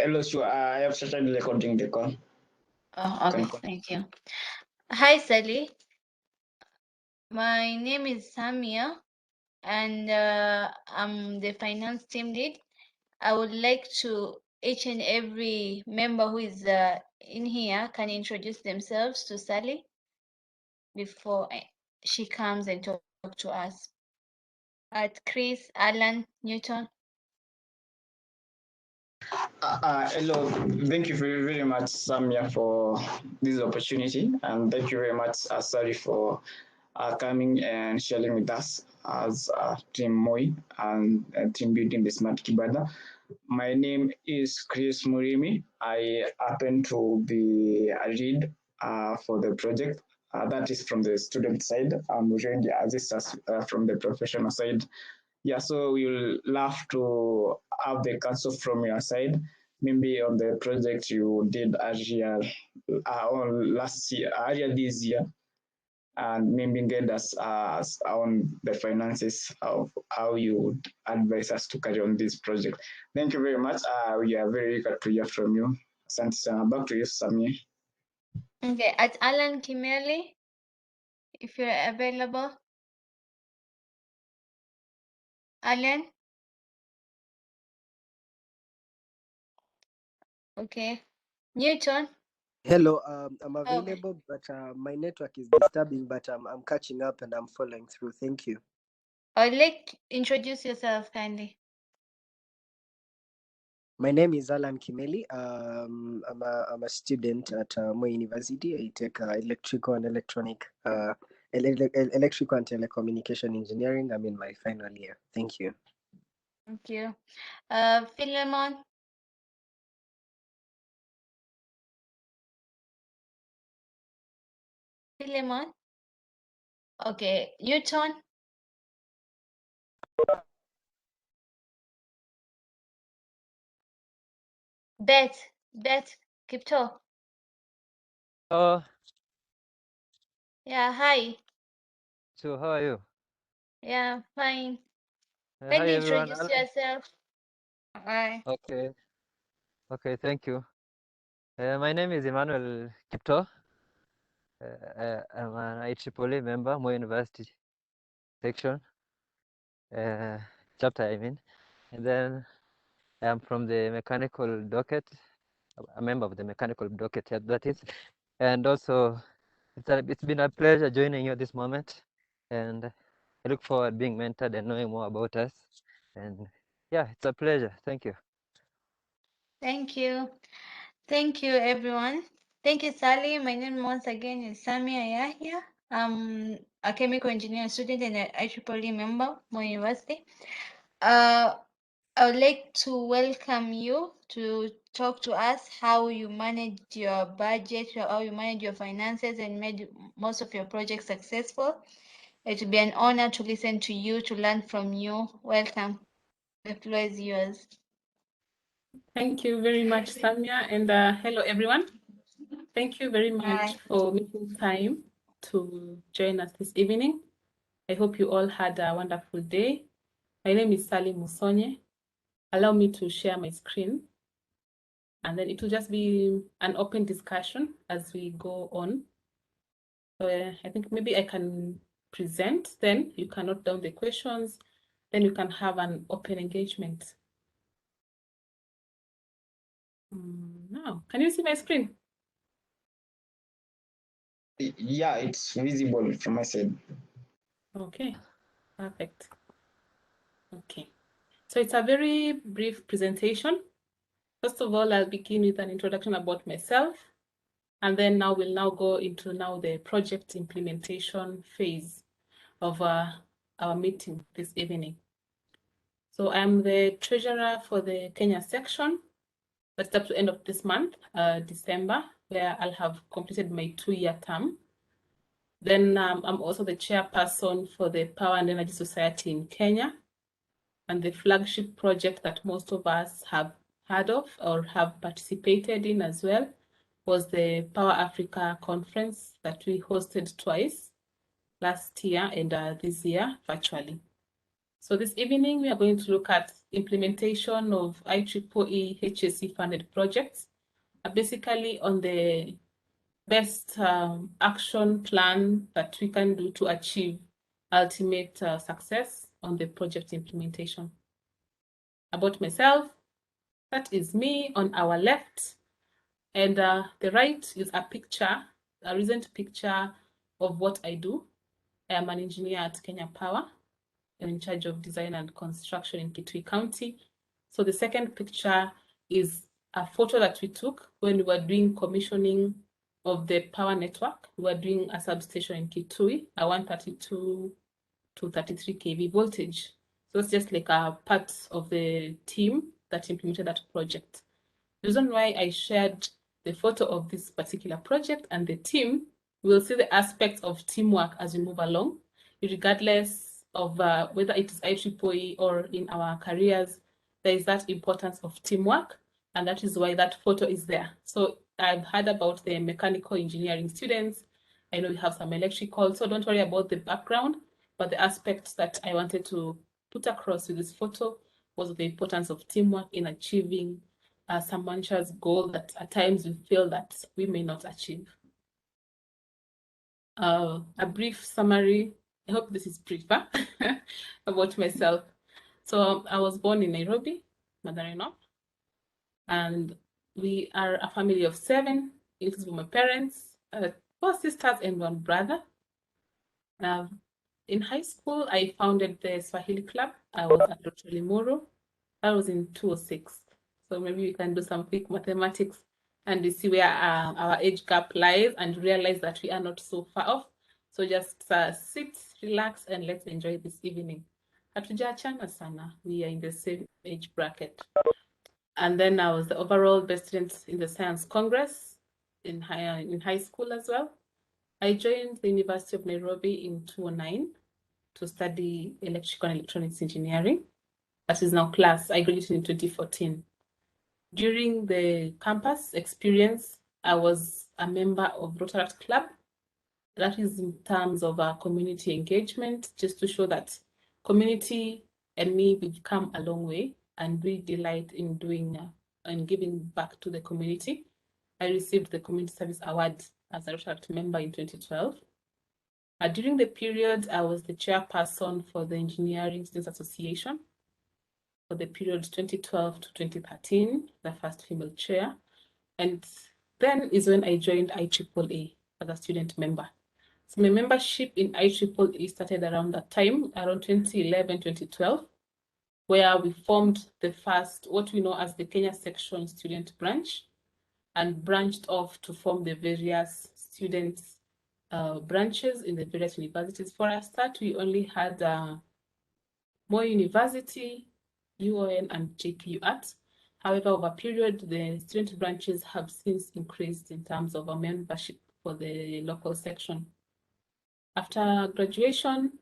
hello, sure. I have started recording the call. Oh, okay, thank you. Hi, Sally. My name is Samia, and I'm the finance team lead. I would like to each and every member who is in here can introduce themselves to Sally before she comes and talk to us. At Chris, Alan, Newton. Hello, thank you very, very much, Samia, for this opportunity, and thank you very much, Sari, for coming and sharing with us as Team Moi and Team Building the Smart Kibada. My name is Chris Murimi. I happen to be a lead for the project. That is from the student side. I'm really assistant from the professional side. Yeah, so we'll love to have the counsel from your side, maybe on the project you did earlier, on last year, earlier this year, and maybe get us on the finances of how you would advise us to carry on this project. Thank you very much. We are very eager to hear from you. Asante sana. Back to you, Samia. Okay, at Alan Kimeli, if you're available. Alan? Okay. Newton? Hello, I'm available, but my network is disturbing, but I'm catching up and I'm following through. Thank you. I'd like introduce yourself kindly. My name is Alan Kimeli. I'm a student at Moi University. I take electrical and electronic, electrical and telecommunication engineering. I'm in my final year. Thank you. Thank you. Philemon? Philemon? Okay. Newton? Beth? Kipto? Yeah, hi. So how are you? Yeah, fine. Hi Kindly everyone. introduce yourself. Hi. Okay, thank you. My name is Emmanuel Kipto. I'm an IEEE member, Moi University section, chapter I mean. And then I'm from the mechanical docket, a member of the mechanical docket, that is. And also, it's been a pleasure joining you this moment. And I look forward being mentored and knowing more about us. And yeah, it's a pleasure. Thank you. Thank you. Thank you, everyone. Thank you, Sally. My name once again is Samia Yahya. I'm a chemical engineering student and an IEEE member, Moi University. I would like to welcome you to talk to us how you manage your budget, how you manage your finances and made most of your projects successful. It will be an honor to listen to you, to learn from you. Welcome. The floor is yours. Thank you very much, Samia, and hello, everyone. Thank you very much for making time to join us this evening. I hope you all had a wonderful day. My name is Musonye. Allow me to share my screen, and then it will just be an open discussion as we go on. So I think maybe I can present, then you can note down the questions, then you can have an open engagement. Now, can you see my screen? Yeah, it's visible from my side. Okay, perfect. Okay, so it's a very brief presentation. First of all, I'll begin with an introduction about myself, and then we'll go into the project implementation phase of our meeting this evening. So I'm the treasurer for the Kenya section. That's up to end of this month, December, where I'll have completed my 2-year term. Then I'm also the chairperson for the Power and Energy Society in Kenya, and the flagship project that most of us have heard of or have participated in as well was the Power Africa conference that we hosted twice, last year and this year virtually. So this evening we are going to look at implementation of IEEE HAC funded projects are basically on the best action plan that we can do to achieve ultimate success on the project implementation. About myself, that is me on our left, and the right is a picture, a recent picture of what I do. I am an engineer at Kenya Power. I'm in charge of design and construction in Kitui County. So the second picture is a photo that we took when we were doing commissioning of the power network. We were doing a substation in Kitui, a 132 to 33 kV voltage. So it's just like a part of the team that implemented that project. The reason why I shared the photo of this particular project and the team, we'll see the aspects of teamwork as we move along, regardless of whether it is IEEE or in our careers. There is that importance of teamwork, and that is why that photo is there. So I've heard about the mechanical engineering students. I know we have some electrical, so don't worry about the background, but the aspects that I wanted to put across with this photo was the importance of teamwork in achieving some managers' goal that at times we feel that we may not achieve. A brief summary, I hope this is briefer, about myself. So I was born in Nairobi, mother-in-law, and we are a family of 7, including my parents, 4 sisters and 1 brother. In high school, I founded the Swahili Club. I was at Rotary Moro. That was in 2006. So maybe we can do some quick mathematics and see where our age gap lies and realize that we are not so far off. So just sit, relax, and let's enjoy this evening. Hatujachana sana. We are in the same age bracket. And then I was the overall best student in the Science Congress in high school as well. I joined the University of Nairobi in 2009 to study electrical and electronics engineering. That is now class. I graduated in 2014. During the campus experience, I was a member of Rotary Club. That is in terms of our community engagement, just to show that community and me, we've come a long way and we delight in doing and giving back to the community. I received the Community Service Award as a Rotary member in 2012. During the period, I was the chairperson for the Engineering Students Association for the period 2012 to 2013, the first female chair. And then is when I joined IEEE as a student member. So my membership in IEEE started around that time, around 2011, 2012, where we formed the first, what we know as the Kenya Section Student Branch, and branched off to form the various students branches in the various universities. For a start, we only had Moi University, UON, and JKUAT. However, over a period, the student branches have since increased in terms of our membership for the local section. After graduation,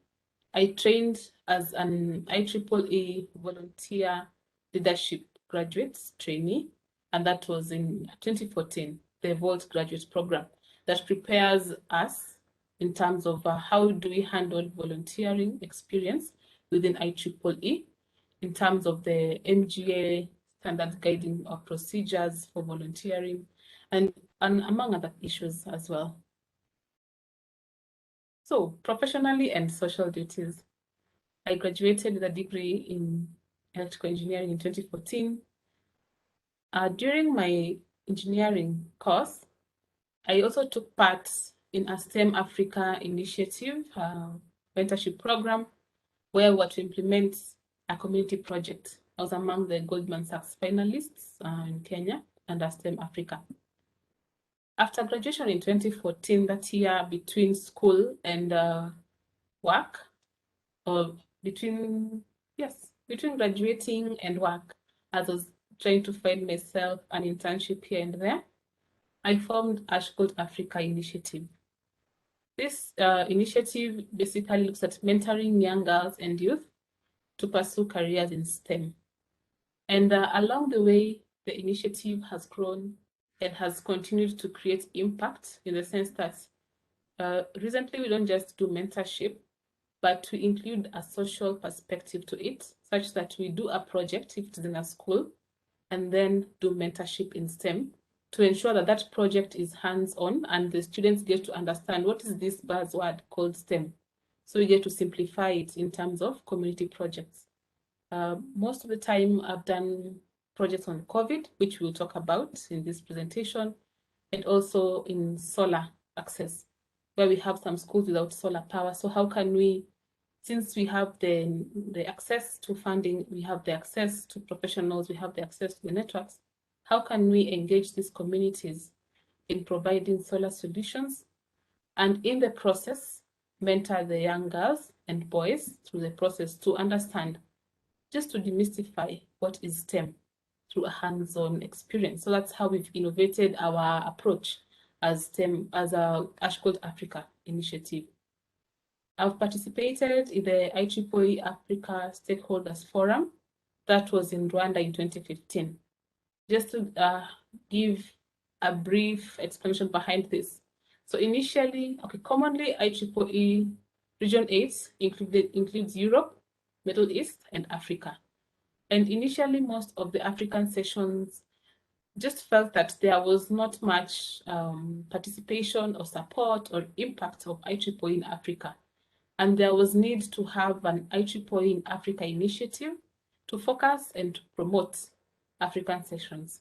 I trained as an IEEE volunteer leadership graduate trainee, and that was in 2014, the Vault Graduate Program that prepares us in terms of how do we handle volunteering experience within IEEE in terms of the MGA standard guiding of procedures for volunteering and among other issues as well. So professionally and social duties. I graduated with a degree in electrical engineering in 2014. During my engineering course, I also took part in a STEM Africa initiative mentorship program where we were to implement a community project. I was among the Goldman Sachs finalists in Kenya under STEM Africa. After graduation in 2014, that year between school and work, or between graduating and work, as I was trying to find myself an internship here and there, I formed HAC Africa initiative. This initiative basically looks at mentoring young girls and youth to pursue careers in STEM. And along the way, the initiative has grown and has continued to create impact in the sense that recently we don't just do mentorship, but to include a social perspective to it, such that we do a project if it's in a school, and then do mentorship in STEM to ensure that that project is hands-on and the students get to understand what is this buzzword called STEM. So we get to simplify it in terms of community projects. Most of the time I've done projects on COVID, which we'll talk about in this presentation, and also in solar access, where we have some schools without solar power. So how can we, since we have the access to funding, we have the access to professionals, we have the access to the networks, how can we engage these communities in providing solar solutions, and in the process, mentor the young girls and boys through the process to understand, just to demystify what is STEM through a hands-on experience. So that's how we've innovated our approach as STEM, as a HAC Africa initiative. I've participated in the IEEE Africa Stakeholders Forum that was in Rwanda in 2015. Just to give a brief explanation behind this. So initially, commonly IEEE Region 8 includes Europe, Middle East, and Africa. And initially, most of the African sessions just felt that there was not much participation or support or impact of IEEE in Africa. And there was need to have an IEEE in Africa initiative to focus and to promote African sessions.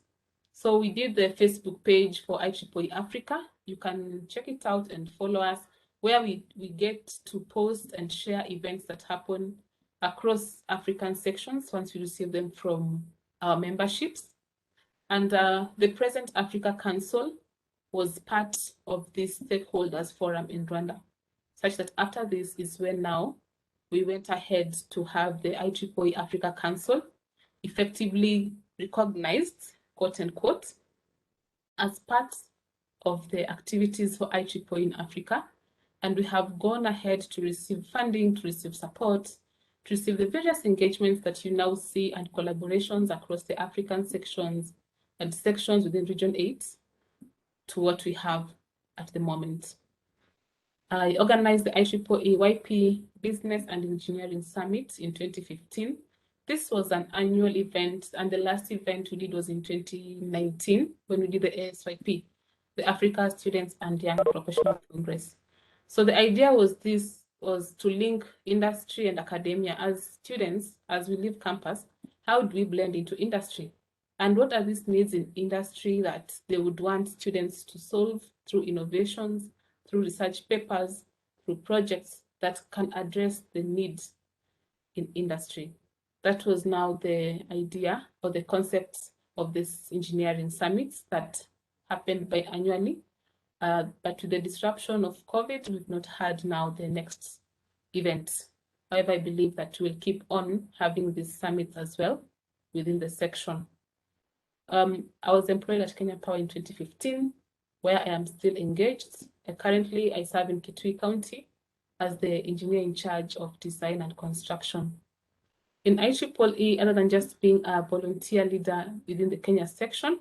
So we did the Facebook page for IEEE Africa. You can check it out and follow us, where we get to post and share events that happen across African sections once we receive them from our memberships. And the present Africa Council was part of this stakeholders forum in Rwanda, such that after this is when now we went ahead to have the IEEE Africa Council effectively recognized, quote unquote, as part of the activities for IEEE in Africa. And we have gone ahead to receive funding, to receive support, to receive the various engagements that you now see and collaborations across the African sections and sections within Region 8 to what we have at the moment. I organized the IEEE YP Business and Engineering Summit in 2015. This was an annual event, and the last event we did was in 2019 when we did the ASYP, the Africa Students and Young Professional Congress. So the idea was to link industry and academia as students, as we leave campus. How do we blend into industry? And what are these needs in industry that they would want students to solve through innovations, through research papers, through projects that can address the needs in industry? That was now the idea or the concept of this engineering summits that happened biannually. But with the disruption of COVID, we've not had now the next event. However, I believe that we'll keep on having these summits as well within the section. I was employed at Kenya Power in 2015, where I am still engaged. Currently, I serve in Kitui County as the engineer in charge of design and construction. In IEEE, other than just being a volunteer leader within the Kenya section,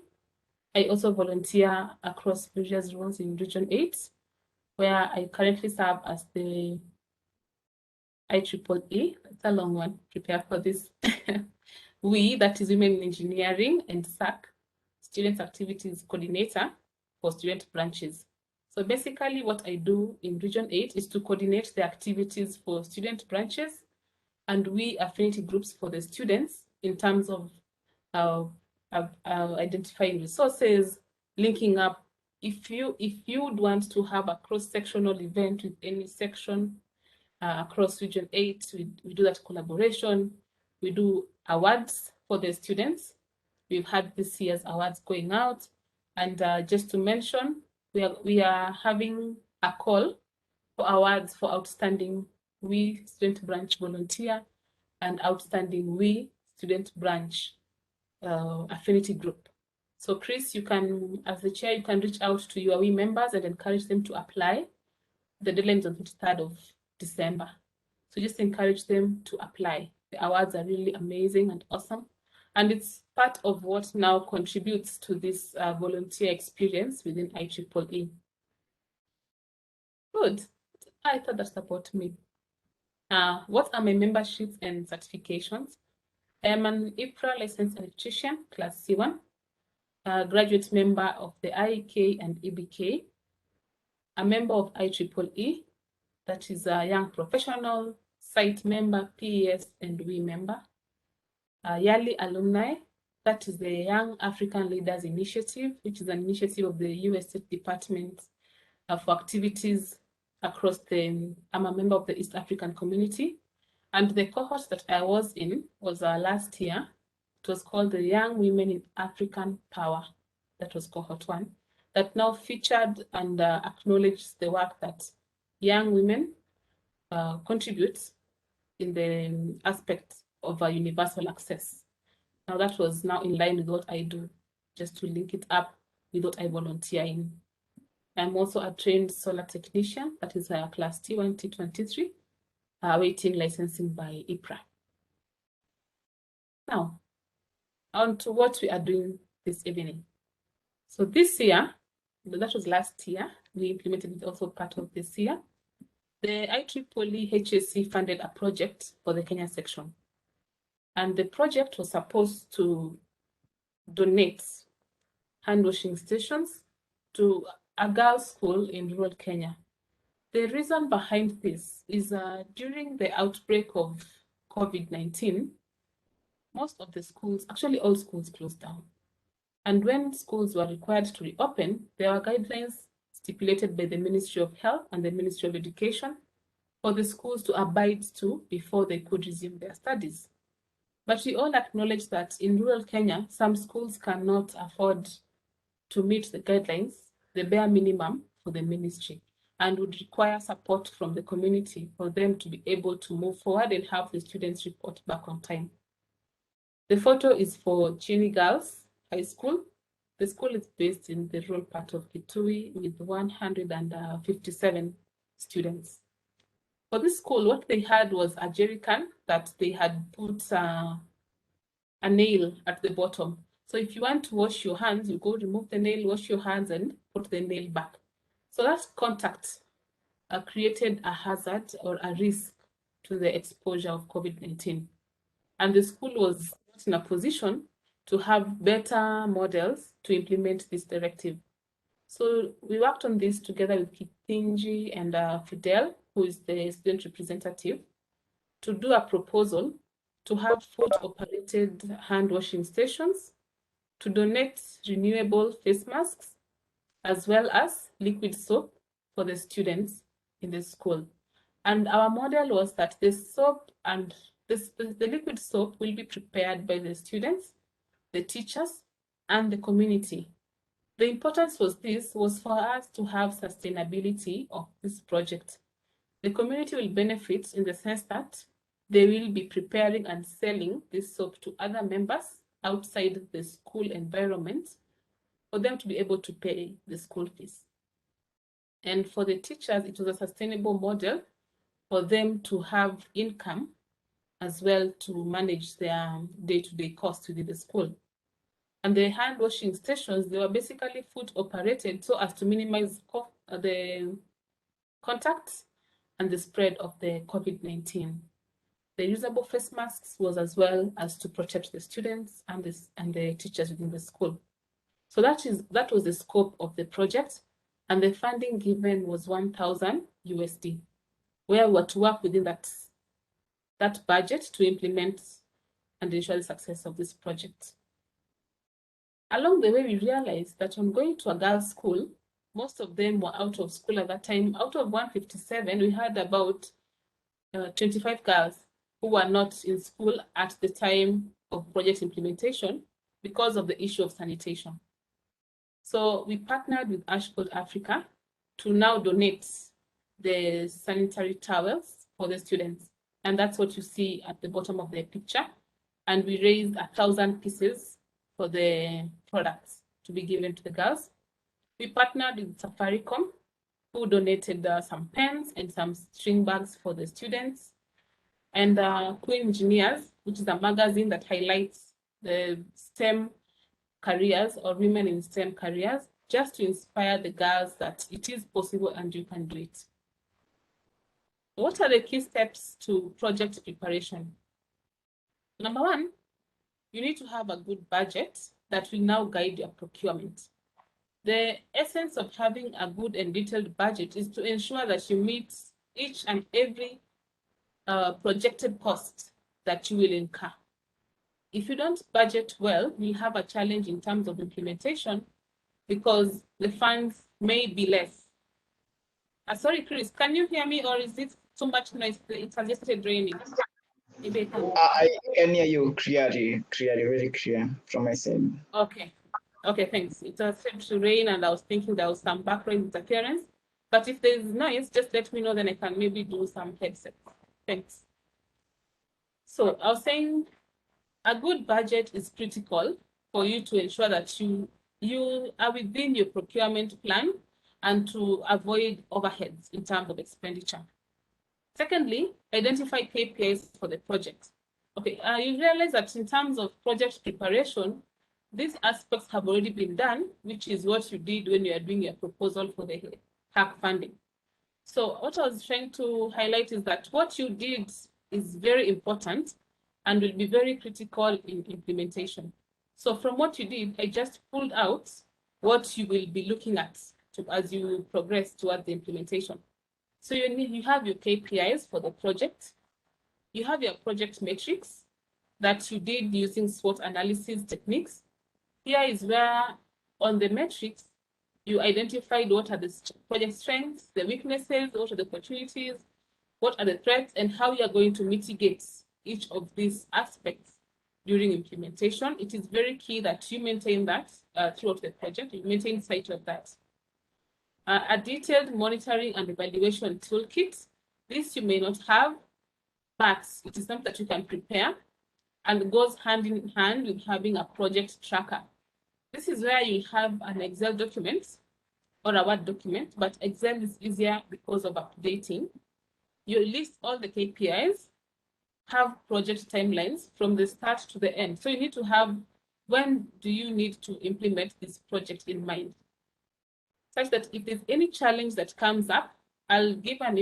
I also volunteer across various roles in Region 8, where I currently serve as the IEEE, it's a long one, prepare for this. That is Women in Engineering, and SAC, Student Activities Coordinator for student branches. So basically what I do in Region 8 is to coordinate the activities for student branches and we affinity groups for the students in terms of identifying resources, linking up. If you would want to have a cross-sectional event with any section across Region 8, we do that collaboration. We do awards for the students. We've had this year's awards going out. And just to mention, we are having a call for awards for outstanding WE Student Branch Volunteer and outstanding WE Student Branch Affinity Group. So Chris, you can, as the chair, you can reach out to your WE members and encourage them to apply. The deadline is on the 23rd of December. So just encourage them to apply. The awards are really amazing and awesome. And it's part of what now contributes to this volunteer experience within IEEE. Good. I thought that's about me. What are my memberships and certifications? I am an IPRA licensed electrician, class C1, a graduate member of the IEK and EBK, a member of IEEE, that is a young professional, site member, PES, and WE member, a yearly alumni, that is the Young African Leaders Initiative, which is an initiative of the US State Department for activities across the, I'm a member of the East African community. And the cohort that I was in was last year. It was called the Young Women in African Power. That was cohort 1, that now featured and acknowledged the work that young women contribute in the aspect of universal access. Now that was now in line with what I do, just to link it up with what I volunteer in. I'm also a trained solar technician, that is a class T1, T23, awaiting licensing by IPRA. Now, on to what we are doing this evening. So this year, that was last year, we implemented it also part of this year. The IEEE HAC funded a project for the Kenya section. And the project was supposed to donate hand washing stations to a girls' school in rural Kenya. The reason behind this is during the outbreak of COVID-19, most of the schools, actually all schools, closed down. And when schools were required to reopen, there were guidelines stipulated by the Ministry of Health and the Ministry of Education for the schools to abide to before they could resume their studies. But we all acknowledge that in rural Kenya, some schools cannot afford to meet the guidelines, the bare minimum for the ministry, and would require support from the community for them to be able to move forward and have the students report back on time. The photo is for Chini Girls High School. The school is based in the rural part of Kitui with 157 students. For this school, what they had was a jerry can that they had put a nail at the bottom. So if you want to wash your hands, you go remove the nail, wash your hands, and put the nail back. So that contact created a hazard or a risk to the exposure of COVID-19. And the school was not in a position to have better models to implement this directive. So we worked on this together with Kitinji and Fidel, who is the student representative, to do a proposal to have foot-operated hand washing stations, to donate renewable face masks, as well as liquid soap for the students in the school. And our model was that the soap and the liquid soap will be prepared by the students, the teachers, and the community. The importance was for us to have sustainability of this project. The community will benefit in the sense that they will be preparing and selling this soap to other members outside the school environment for them to be able to pay the school fees. And for the teachers, it was a sustainable model for them to have income as well to manage their day-to-day costs within the school. And the hand washing stations, they were basically foot operated so as to minimize the contacts and the spread of the COVID-19. The usable face masks was as well as to protect the students and the teachers within the school. So that was the scope of the project, and the funding given was 1,000 USD, where we were to work within that budget to implement and ensure the success of this project. Along the way, we realized that on going to a girls' school, most of them were out of school at that time. Out of 157, we had about 25 girls who were not in school at the time of project implementation because of the issue of sanitation. So we partnered with Ashcode Africa to now donate the sanitary towels for the students. And that's what you see at the bottom of the picture. And we raised 1,000 pieces for the products to be given to the girls. We partnered with Safaricom, who donated some pens and some string bags for the students. And Queen Engineers, which is a magazine that highlights the STEM careers or women in STEM careers, just to inspire the girls that it is possible and you can do it. What are the key steps to project preparation? Number one, you need to have a good budget that will now guide your procurement. The essence of having a good and detailed budget is to ensure that you meet each and every projected cost that you will incur. If you don't budget well, you'll have a challenge in terms of implementation because the funds may be less. Sorry, Chris, can you hear me or is it too much noise? It has just started raining. Maybe I can. I can hear you clearly, very clear from my side. Okay. Okay, thanks. It has started to rain and I was thinking there was some background interference. But if there's noise, just let me know, then I can maybe do some headsets. Thanks. So I was saying a good budget is critical for you to ensure that you are within your procurement plan and to avoid overheads in terms of expenditure. Secondly, identify KPIs for the project. Okay, you realize that in terms of project preparation, these aspects have already been done, which is what you did when you are doing your proposal for the HAC funding. So what I was trying to highlight is that what you did is very important and will be very critical in implementation. So from what you did, I just pulled out what you will be looking at as you progress towards the implementation. So you have your KPIs for the project. You have your project metrics that you did using SWOT analysis techniques. Here is where on the metrics, you identified what are the project strengths, the weaknesses, what are the opportunities, what are the threats, and how you are going to mitigate each of these aspects during implementation. It is very key that you maintain that throughout the project, you maintain sight of that. A detailed monitoring and evaluation toolkit. This you may not have, but it is something that you can prepare and goes hand in hand with having a project tracker. This is where you have an Excel document or a Word document, but Excel is easier because of updating. You list all the KPIs, have project timelines from the start to the end. So you need to have when do you need to implement this project in mind, such that if there's any challenge that comes up, I'll give an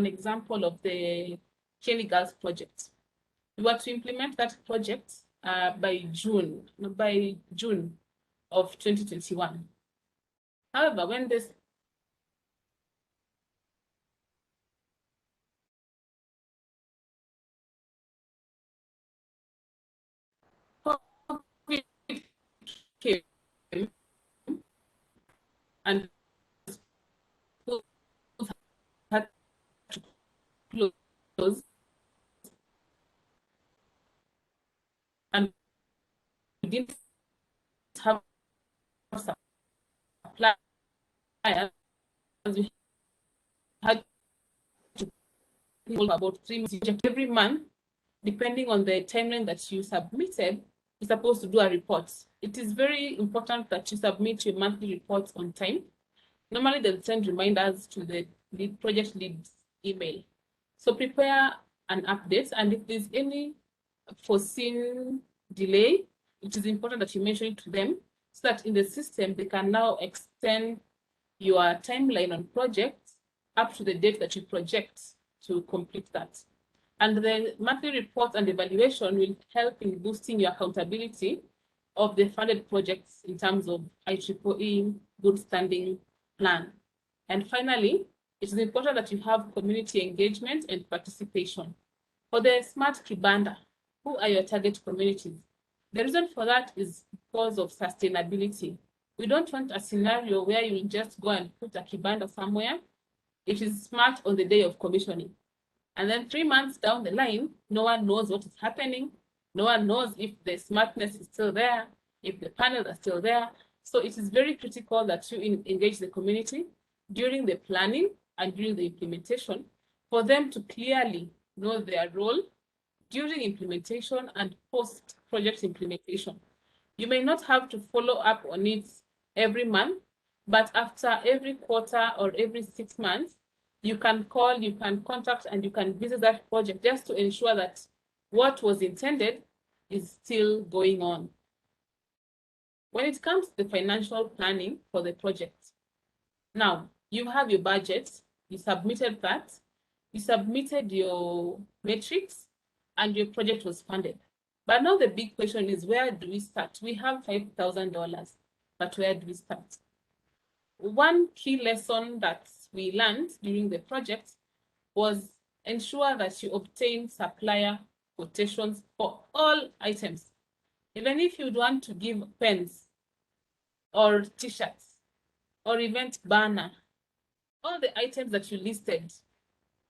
example of the Kenny Girls project. We were to implement that project by June of 2021. However, when this COVID came and schools had to close, and we didn't have suppliers, we had to pay about 3 months every month, depending on the timeline that you submitted. You're supposed to do a report. It is very important that you submit your monthly reports on time. Normally, they'll send reminders to the project lead's email. So prepare an update, and if there's any foreseen delay, it is important that you mention it to them so that in the system, they can now extend your timeline on projects up to the date that you project to complete that. And the monthly reports and evaluation will help in boosting your accountability of the funded projects in terms of IEEE good standing plan. And finally, it is important that you have community engagement and participation. For the Smart Kibanda, who are your target communities? The reason for that is because of sustainability. We don't want a scenario where you just go and put a Kibanda somewhere. It is smart on the day of commissioning. And then 3 months down the line, no one knows what is happening. No one knows if the smartness is still there, if the panels are still there. So it is very critical that you engage the community during the planning and during the implementation for them to clearly know their role during implementation and post-project implementation. You may not have to follow up on it every month, but after every quarter or every 6 months, you can call, you can contact, and you can visit that project just to ensure that what was intended is still going on. When it comes to the financial planning for the project, now you have your budget, you submitted that, you submitted your metrics, and your project was funded. But now the big question is, where do we start? We have $5,000, but where do we start? One key lesson that we learned during the project was ensure that you obtain supplier quotations for all items. Even if you want to give pens or t-shirts or event banner, all the items that you listed,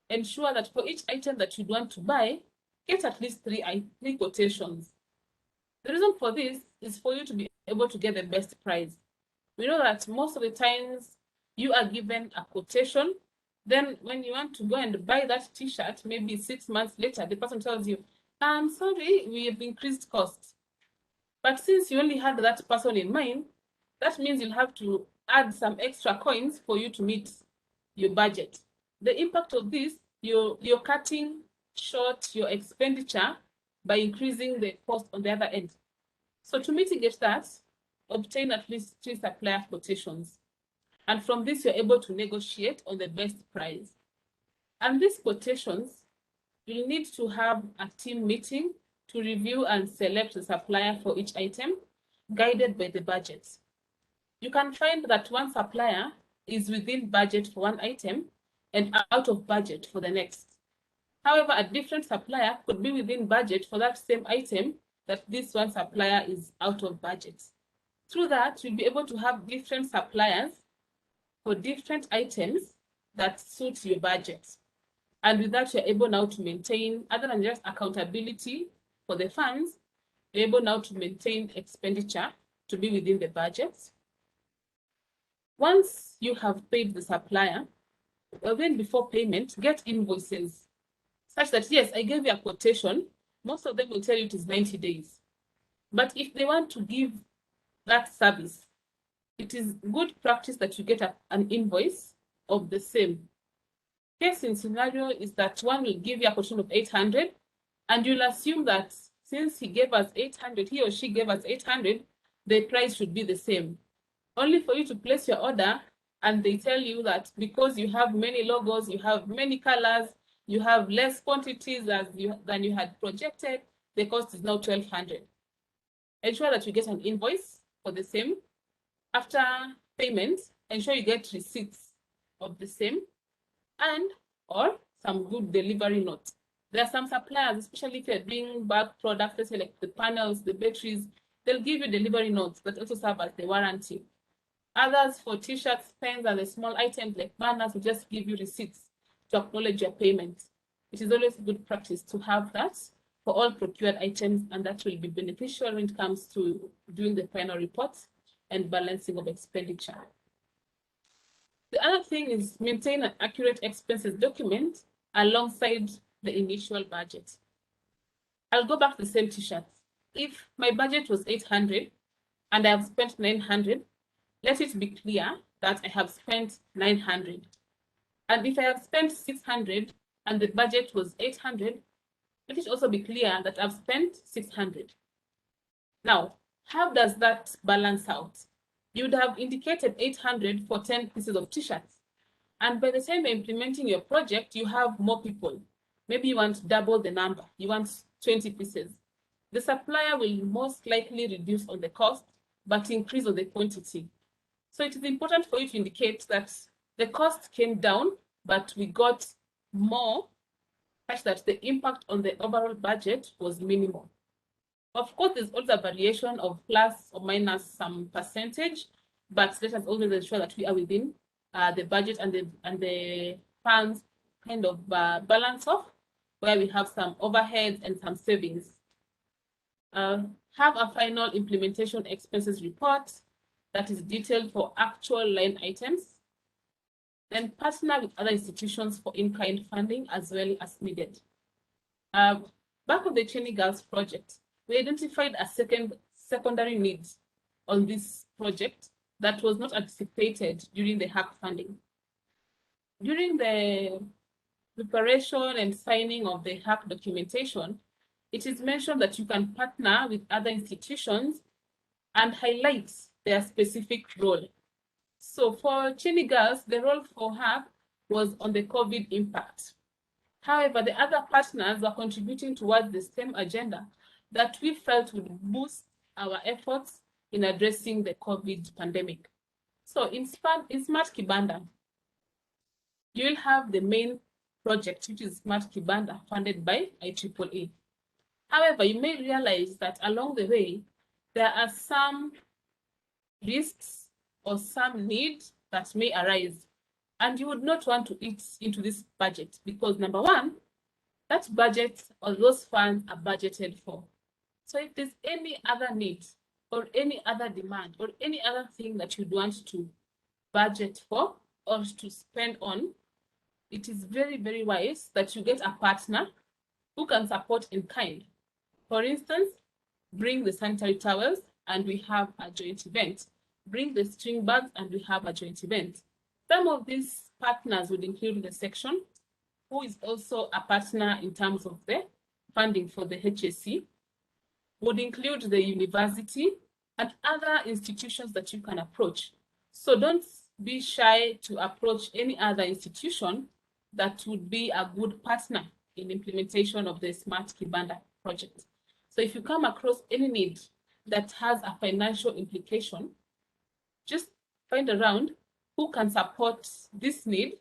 ensure that for each item that you want to buy, get at least three quotations. The reason for this is for you to be able to get the best price. We know that most of the times you are given a quotation, then when you want to go and buy that t-shirt, maybe 6 months later, the person tells you, I'm sorry, we have increased costs. But since you only had that person in mind, that means you'll have to add some extra coins for you to meet your budget. The impact of this, you're cutting short your expenditure by increasing the cost on the other end. So to mitigate that, obtain at least 3 supplier quotations. And from this, you're able to negotiate on the best price. And these quotations, you'll need to have a team meeting to review and select the supplier for each item, guided by the budget. You can find that one supplier is within budget for one item and out of budget for the next. However, a different supplier could be within budget for that same item that this one supplier is out of budget. Through that, you'll be able to have different suppliers for different items that suit your budget. And with that, you're able now to maintain, other than just accountability for the funds, you're able now to maintain expenditure to be within the budget. Once you have paid the supplier, even before payment, get invoices such that, yes, I gave you a quotation. Most of them will tell you it is 90 days. But if they want to give that service, it is good practice that you get an invoice of the same. Case in scenario is that one will give you a quotation of 800, and you'll assume that since he gave us 800, he or she gave us 800, the price should be the same. Only for you to place your order, and they tell you that because you have many logos, you have many colors, you have less quantities than you had projected, the cost is now 1,200. Ensure that you get an invoice for the same. After payment, ensure you get receipts of the same, and or some good delivery notes. There are some suppliers, especially if you're doing bulk products, let's say like the panels, the batteries, they'll give you delivery notes that also serve as the warranty. Others for t-shirts, pens, and the small items like banners will just give you receipts to acknowledge your payment. It is always good practice to have that for all procured items, and that will be beneficial when it comes to doing the final reports and balancing of expenditure. The other thing is maintain an accurate expenses document alongside the initial budget. I'll go back to the same t-shirt. If my budget was 800 and I have spent 900, let it be clear that I have spent 900. And if I have spent 600 and the budget was 800, let it also be clear that I've spent 600. Now, how does that balance out? You would have indicated 800 for 10 pieces of t-shirts. And by the time you're implementing your project, you have more people. Maybe you want double the number, you want 20 pieces. The supplier will most likely reduce on the cost, but increase on the quantity. So it is important for you to indicate that the cost came down, but we got more, such that the impact on the overall budget was minimal. Of course, there's also a variation of plus or minus some percentage, but let us always ensure that we are within the budget and the funds kind of balance off, where we have some overheads and some savings. Have a final implementation expenses report that is detailed for actual line items. Then partner with other institutions for in-kind funding as well as needed. Back of the Cheney Girls project, we identified a secondary needs on this project that was not anticipated during the HAC funding. During the preparation and signing of the HAC documentation, it is mentioned that you can partner with other institutions and highlight their specific role. So for Cheney Girls, the role for HAC was on the COVID impact. However, the other partners were contributing towards the same agenda that we felt would boost our efforts in addressing the COVID pandemic. So in Smart Kibanda, you'll have the main project, which is Smart Kibanda, funded by IEEE. However, you may realize that along the way, there are some risks or some needs that may arise, and you would not want to eat into this budget because, number one, that budget or those funds are budgeted for. So if there's any other need or any other demand or any other thing that you'd want to budget for or to spend on, it is very, very wise that you get a partner who can support in kind. For instance, bring the sanitary towels and we have a joint event. Bring the string bags and we have a joint event. Some of these partners would include the section, who is also a partner in terms of the funding for the HAC, would include the university and other institutions that you can approach. So don't be shy to approach any other institution that would be a good partner in implementation of the Smart Kibanda project. So if you come across any need that has a financial implication, just find around who can support this need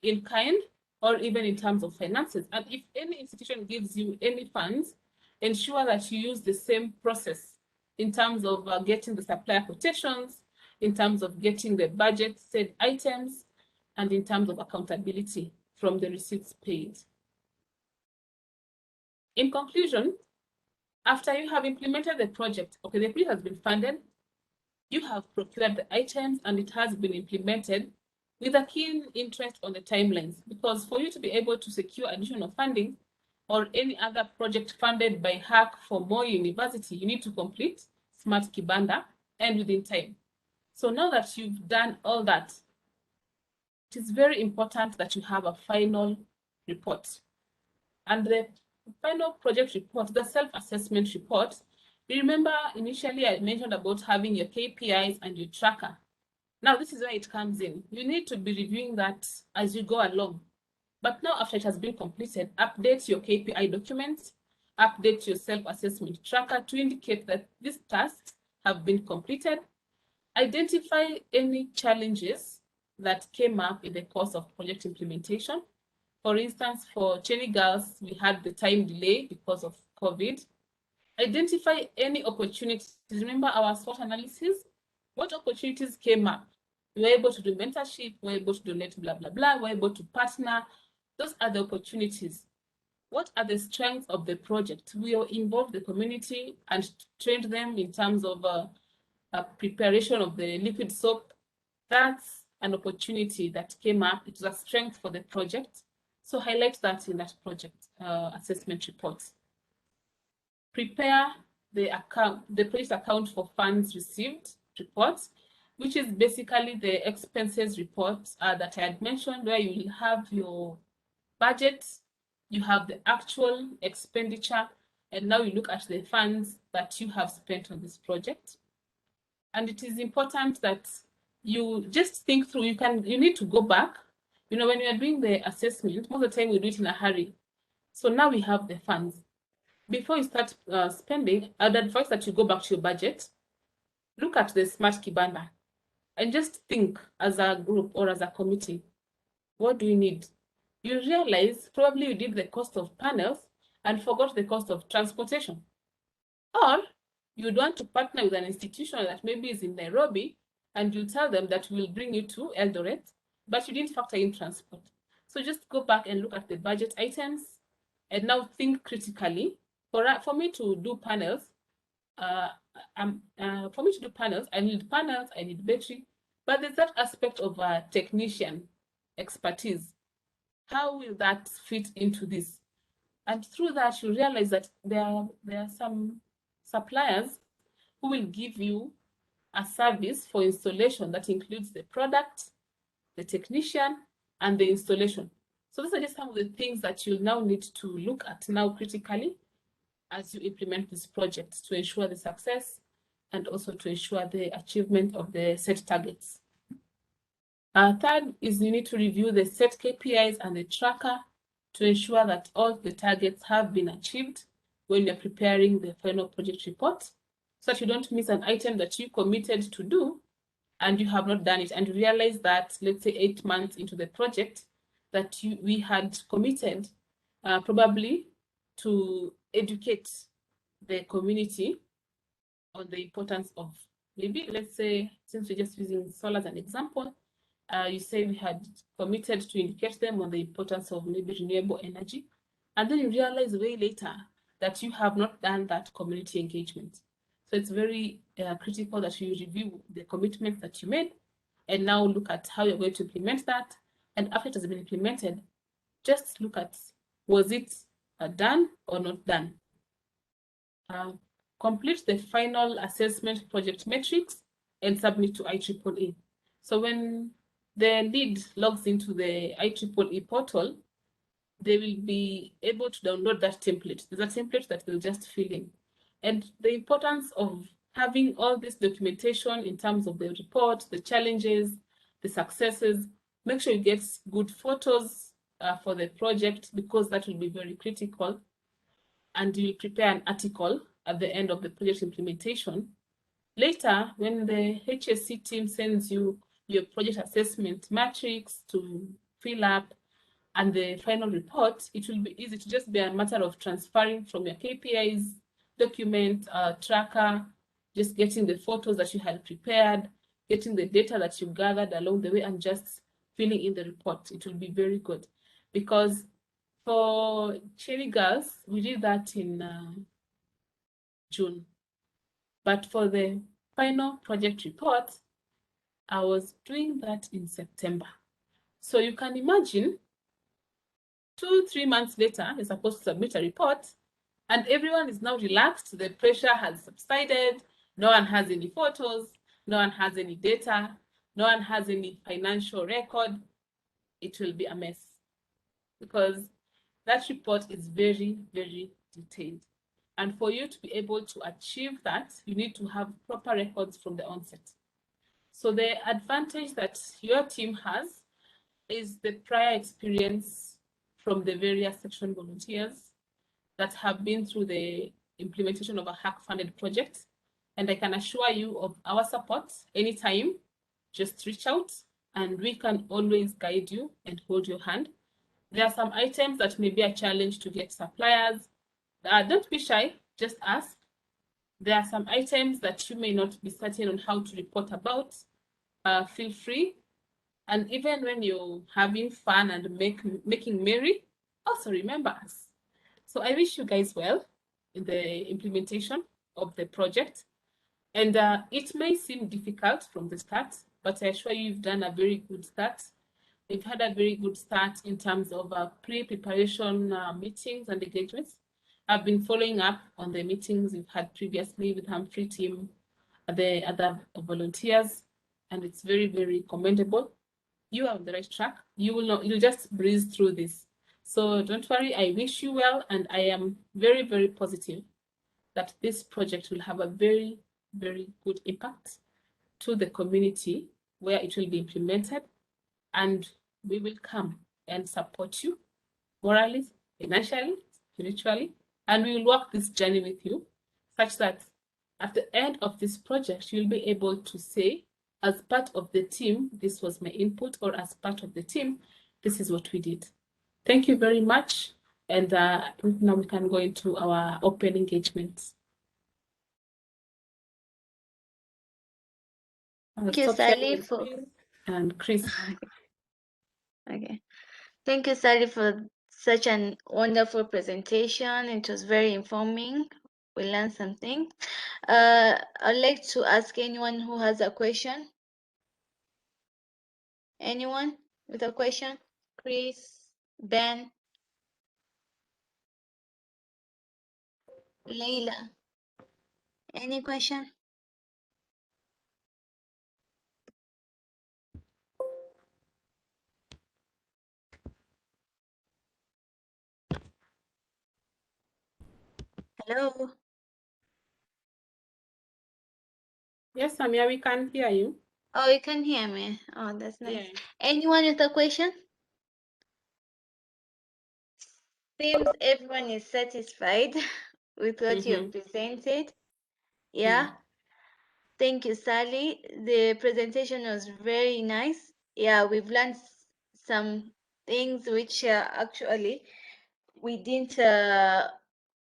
in kind or even in terms of finances. And if any institution gives you any funds, ensure that you use the same process in terms of getting the supplier quotations, in terms of getting the budget said items, and in terms of accountability from the receipts paid. In conclusion, after you have implemented the project, okay, the project has been funded, you have procured the items and it has been implemented with a keen interest on the timelines, because for you to be able to secure additional funding or any other project funded by HAC for more university, you need to complete Smart Kibanda and within time. So now that you've done all that, it is very important that you have a final report. And the final project report, the self-assessment report, you remember initially I mentioned about having your KPIs and your tracker. Now this is where it comes in. You need to be reviewing that as you go along. But now after it has been completed, update your KPI documents, update your self-assessment tracker to indicate that these tasks have been completed. Identify any challenges that came up in the course of project implementation. For instance, for Cheney Girls, we had the time delay because of COVID. Identify any opportunities. Remember our SWOT analysis? What opportunities came up? We were able to do mentorship, we were able to donate, blah, blah, blah. We were able to partner. Those are the opportunities. What are the strengths of the project? We will involve the community and train them in terms of preparation of the liquid soap. That's an opportunity that came up. It was a strength for the project. So highlight that in that project assessment report. Prepare the project account for funds received reports, which is basically the expenses report that I had mentioned, where you will have your budget, you have the actual expenditure, and now you look at the funds that you have spent on this project. And it is important that you just think through. You need to go back. You know, when you are doing the assessment, most of the time we do it in a hurry. So now we have the funds. Before you start spending, I'd advise that you go back to your budget, look at the Smart Kibanda, and just think as a group or as a committee, what do you need? You realize probably you did the cost of panels and forgot the cost of transportation. Or you'd want to partner with an institution that maybe is in Nairobi, and you tell them that we'll bring you to Eldoret, but you didn't factor in transport. So just go back and look at the budget items and now think critically. For me to do panels, I need panels, I need battery, but there's that aspect of technician expertise. How will that fit into this? And through that, you realize that there are some suppliers who will give you a service for installation that includes the product, the technician, and the installation. So these are just some of the things that you'll now need to look at now critically as you implement this project to ensure the success and also to ensure the achievement of the set targets. Third is you need to review the set KPIs and the tracker to ensure that all the targets have been achieved when you're preparing the final project report, so that you don't miss an item that you committed to do and you have not done it, and you realize that, let's say 8 months into the project, that we had committed probably to educate the community on the importance of, maybe, let's say, since we're just using solar as an example, you say we had committed to educate them on the importance of maybe renewable energy, and then you realize way later that you have not done that community engagement. So it's very critical that you review the commitments that you made and now look at how you're going to implement that. And after it has been implemented, just look at, was it done or not done? Complete the final assessment project metrics and submit to IEEE. So when the lead logs into the IEEE portal, they will be able to download that template. There's a template that they'll just fill in. And the importance of having all this documentation in terms of the report, the challenges, the successes, make sure you get good photos for the project, because that will be very critical. And you prepare an article at the end of the project implementation. Later, when the HAC team sends you your project assessment matrix to fill up and the final report, it will be easy to just be a matter of transferring from your KPIs document, tracker, just getting the photos that you had prepared, getting the data that you gathered along the way, and just filling in the report. It will be very good, because for Cherry Girls, we did that in June. But for the final project report, I was doing that in September. So you can imagine 2-3 months later, you're supposed to submit a report, and everyone is now relaxed. The pressure has subsided. No one has any photos. No one has any data. No one has any financial record. It will be a mess, because that report is very, very detailed. And for you to be able to achieve that, you need to have proper records from the onset. So the advantage that your team has is the prior experience from the various section volunteers that have been through the implementation of a HAC funded project. And I can assure you of our support anytime. Just reach out and we can always guide you and hold your hand. There are some items that may be a challenge to get suppliers. Don't be shy, just ask. There are some items that you may not be certain on how to report about. Feel free. And even when you're having fun and making merry, also remember us. So I wish you guys well in the implementation of the project. And it may seem difficult from the start, but I assure you, you've done a very good start. We've had a very good start in terms of pre-preparation meetings and engagements. I've been following up on the meetings we've had previously with Humphrey team, the other volunteers, and it's very, very commendable. You are on the right track. You will not, you'll just breeze through this. So don't worry, I wish you well, and I am very, very positive that this project will have a very, very good impact to the community where it will be implemented, and we will come and support you morally, financially, spiritually, and we will walk this journey with you, such that at the end of this project, you'll be able to say, as part of the team, this was my input, or as part of the team, this is what we did. Thank you very much. And now we can go into our open engagements. Thank you, Sally, for and Chris. Okay. Thank you, Sally, for such an wonderful presentation. It was very informing. We learned something. I'd like to ask anyone who has a question. Anyone with a question? Chris, Ben, Leila. Any question? Hello. Yes, Samia, we can hear you. Oh, you can hear me. Oh, that's nice. Yeah. Anyone with a question? Seems everyone is satisfied with what you have presented. Yeah. Thank you, Sally. The presentation was very nice. Yeah, we've learned some things which actually we didn't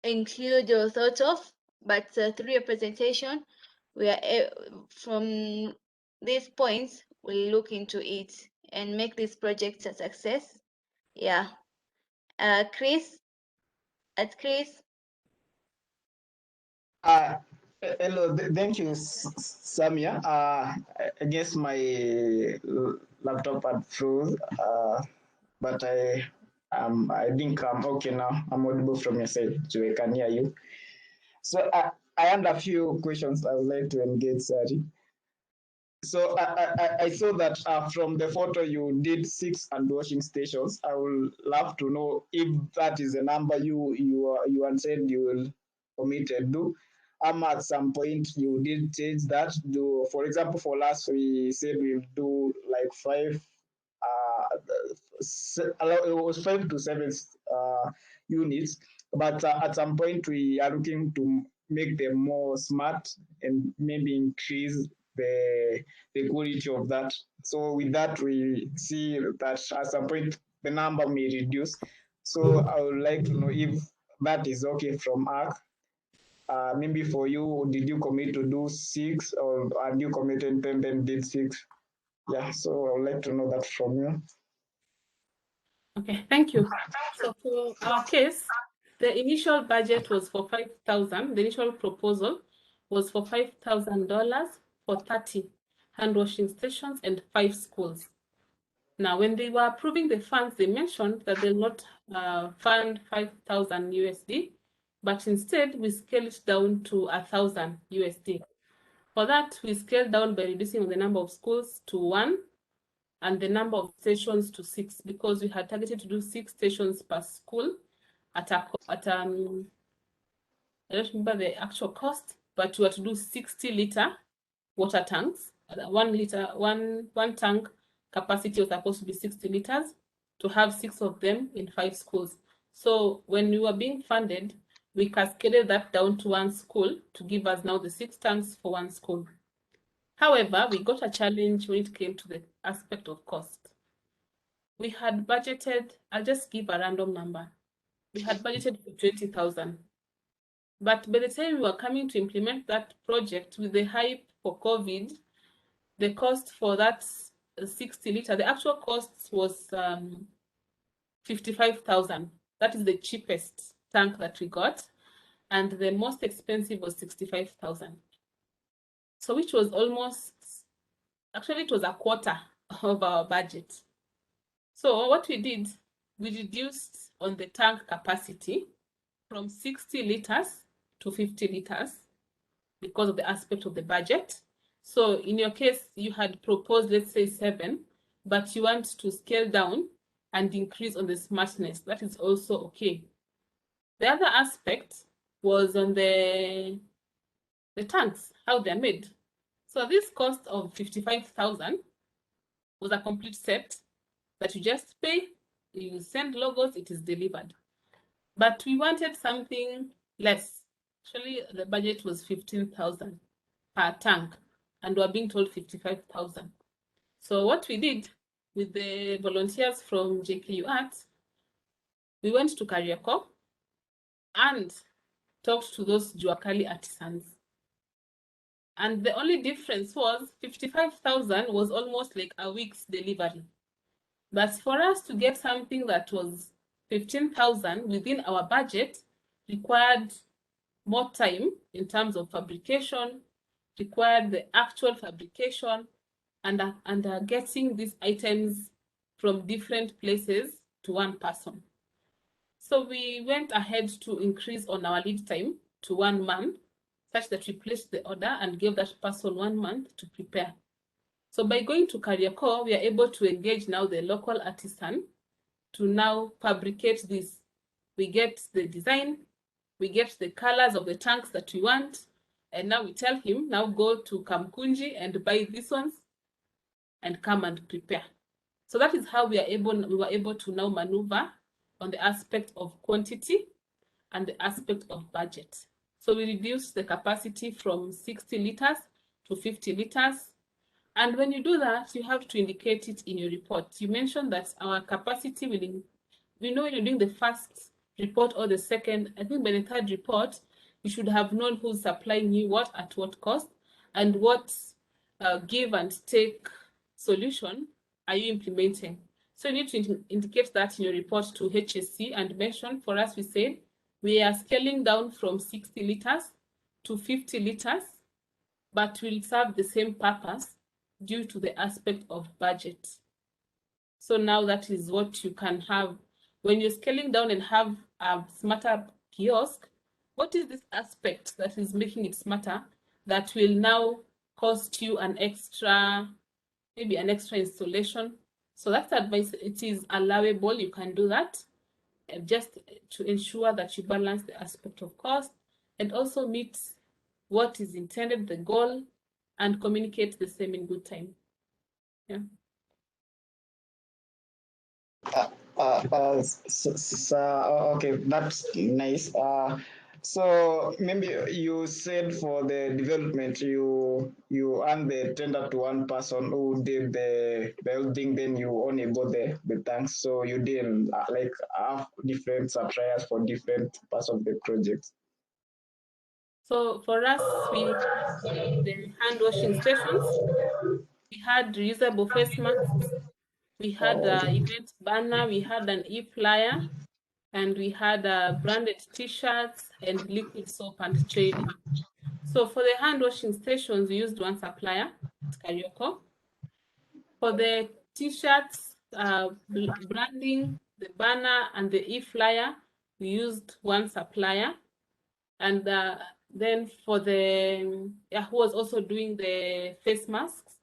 include or thought of, but through your presentation, we are from these points, we'll look into it and make this project a success. Yeah. Chris, Chris. Hello, thank you, Samia. I guess my laptop had froze, but I think I'm okay now. I'm audible from your side, so I can hear you. So I have a few questions I would like to engage, Sari. So I saw that from the photo you did 6 hand washing stations. I would love to know if that is a number you had said you will commit and do. At some point you did change that. Do, for example, for last we said we'll do like 5. It was 5 to 7 units, but at some point we are looking to make them more smart and maybe increase the quality of that. So with that, we see that at some point the number may reduce. So I would like to know if that is okay from ARC. Maybe for you, did you commit to do 6 or have you committed 10 then did 6? Yeah, so I would like to know that from you. Okay, thank you. So for our case, the initial budget was for 5,000. The initial proposal was for $5,000 for 30 hand washing stations and 5 schools. Now, when they were approving the funds, they mentioned that they'll not fund 5,000 USD, but instead we scaled it down to 1,000 USD. For that, we scaled down by reducing the number of schools to 1 and the number of stations to 6, because we had targeted to do 6 stations per school at I don't remember the actual cost, but we were to do 60-liter water tanks. 1 tank capacity was supposed to be 60 liters, to have 6 of them in 5 schools. So when we were being funded, we cascaded that down to 1 school to give us now the 6 tanks for 1 school. However, we got a challenge when it came to the aspect of cost. We had budgeted, I'll just give a random number. We had budgeted for 20,000. But by the time we were coming to implement that project with the hype for COVID, the cost for that 60-liter, the actual cost was 55,000. That is the cheapest tank that we got. And the most expensive was 65,000. So which was almost, actually it was a quarter of our budget. So what we did, we reduced on the tank capacity from 60 liters to 50 liters because of the aspect of the budget. So in your case, you had proposed, let's say 7, but you want to scale down and increase on the smartness. That is also okay. The other aspect was on the tanks, how they're made. So this cost of 55,000 was a complete set that you just pay, you send logos, it is delivered. But we wanted something less. Actually, the budget was 15,000 per tank, and we're being told 55,000. So what we did with the volunteers from JKU Arts, we went to Kariako and talked to those Juakali artisans. And the only difference was 55,000 was almost like a week's delivery. But for us to get something that was 15,000 within our budget required more time in terms of fabrication, required the actual fabrication, and getting these items from different places to one person. So we went ahead to increase on our lead time to 1 month, such that we placed the order and gave that person 1 month to prepare. So by going to Kariako, we are able to engage now the local artisan to now fabricate this. We get the design, we get the colors of the tanks that we want, and now we tell him, now go to Kamkunji and buy these ones and come and prepare. So that is how we were able to now maneuver on the aspect of quantity and the aspect of budget. So we reduced the capacity from 60 liters to 50 liters. And when you do that, you have to indicate it in your report. You mentioned that our capacity will, when you're doing the first report or the second, I think by the third report, you should have known who's supplying you what at what cost and what give and take solution are you implementing. So you need to indicate that in your report to HAC and mention. For us, we said we are scaling down from 60 liters to 50 liters, but will serve the same purpose due to the aspect of budget. So now that is what you can have. When you're scaling down and have a smarter kiosk, what is this aspect that is making it smarter that will now cost you an extra, maybe an extra installation? So that's advice. It is allowable. You can do that just to ensure that you balance the aspect of cost and also meet what is intended, the goal, and communicate the same in good time. Yeah. Okay, that's nice. So maybe you said for the development, you earn the tender to one person who did the building, then you only got the tanks. So you didn't like have different suppliers for different parts of the project. So for us, we had the hand washing stations, we had reusable face masks, we had event banner, we had an e-flyer, and we had branded t-shirts and liquid soap and training. So for the hand washing stations, we used one supplier, Karioko. For the t-shirts, branding, the banner, and the e-flyer, we used one supplier. And then for the, who was also doing the face masks.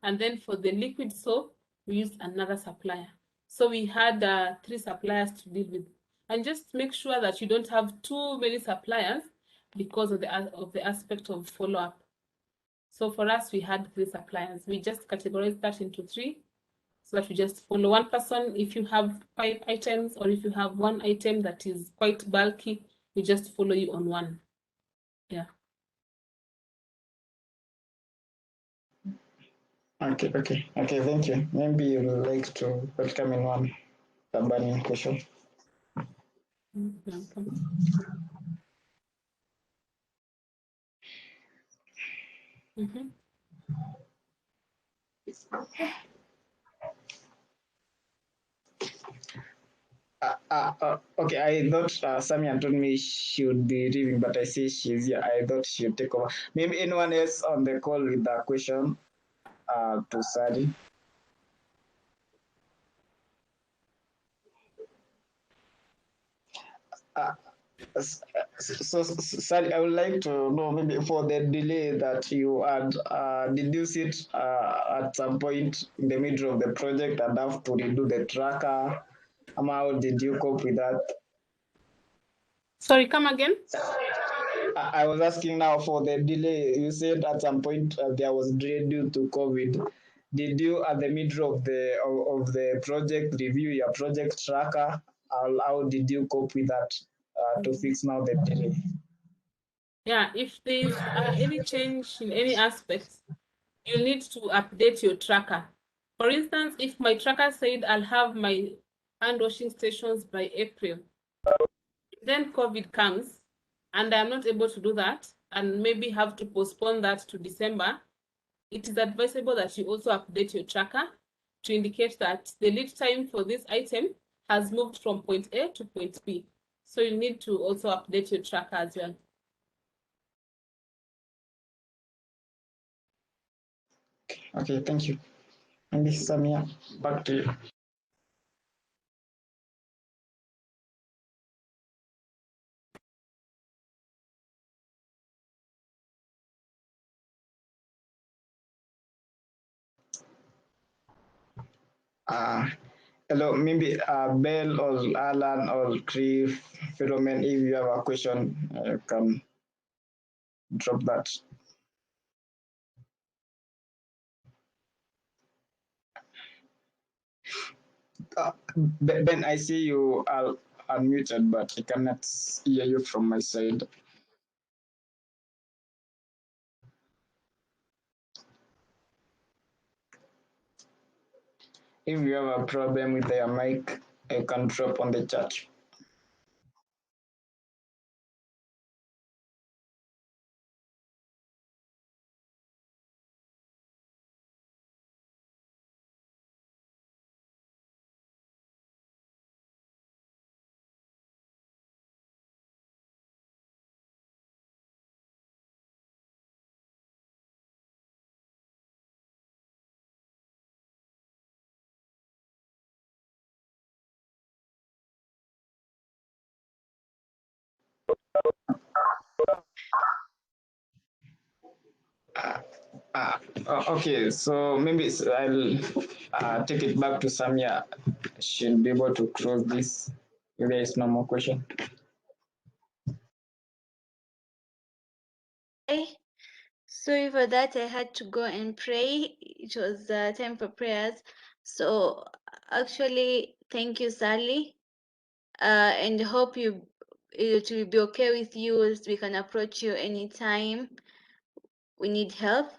And then for the liquid soap, we used another supplier. So we had 3 suppliers to deal with. And just make sure that you don't have too many suppliers because of the aspect of follow-up. So for us, we had 3 suppliers. We just categorized that into 3 so that we just follow one person. If you have 5 items or if you have 1 item that is quite bulky, we just follow you on one. Yeah. Okay, thank you. Maybe you would like to welcome in one burning question. Welcome. Mm-hmm. Okay, I thought Samia told me she would be leaving, but I see she's here. I thought she would take over. Maybe anyone else on the call with a question to Sally? So, Sally, I would like to know maybe for the delay that you had, did you sit at some point in the middle of the project and have to redo the tracker? How did you cope with that? Sorry, come again. I was asking now for the delay. You said at some point there was delay due to COVID. Did you, at the middle of the project, review your project tracker? How did you cope with that to fix now the delay? Yeah, if there's any change in any aspect, you need to update your tracker. For instance, if my tracker said I'll have my hand washing stations by April, then COVID comes and I'm not able to do that and maybe have to postpone that to December, it is advisable that you also update your tracker to indicate that the lead time for this item has moved from point A to point B. So you need to also update your tracker as well. Okay, thank you. And Ms. Samia, back to you. Hello, maybe Bell or Alan or Cliff, Philomene, if you have a question, you can drop that. Ben, I see you are unmuted, but I cannot hear you from my side. If you have a problem with your mic, you can drop on the chat. Okay, so maybe I'll take it back to Samia. She'll be able to close this if there is no more question. Okay. Sorry for that. I had to go and pray. It was time for prayers. So actually, thank you, Sally. And hope it will be okay with you. We can approach you anytime we need help.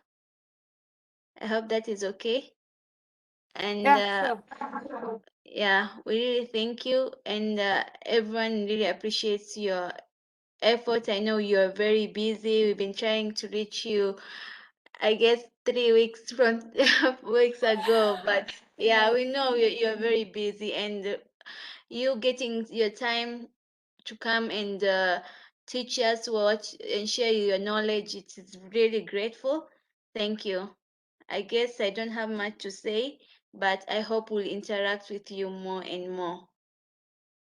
I hope that is okay. And Yeah, sure. yeah, we really thank you, and everyone really appreciates your effort. I know you're very busy. We've been trying to reach you, I guess 3 weeks from weeks ago, but yeah, we know you're very busy, and you getting your time to come and teach us what and share your knowledge. It is really grateful. Thank you. I guess I don't have much to say, but I hope we'll interact with you more and more,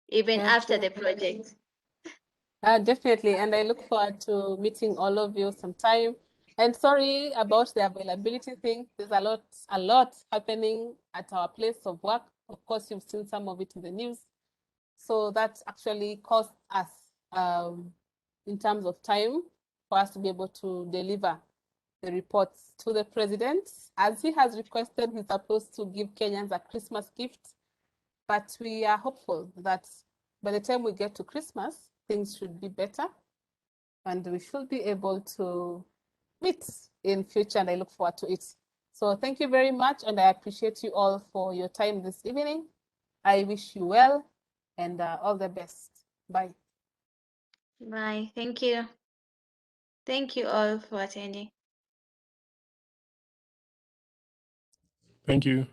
even Yeah, after sure. the project. Definitely, and I look forward to meeting all of you sometime. And sorry about the availability thing. There's a lot happening at our place of work. Of course, you've seen some of it in the news. So that actually cost us in terms of time for us to be able to deliver the reports to the president. As he has requested, he's supposed to give Kenyans a Christmas gift. But we are hopeful that by the time we get to Christmas, things should be better and we should be able to meet in future, and I look forward to it. So thank you very much, and I appreciate you all for your time this evening. I wish you well and all the best. Bye. Bye. Thank you. Thank you all for attending. Thank you.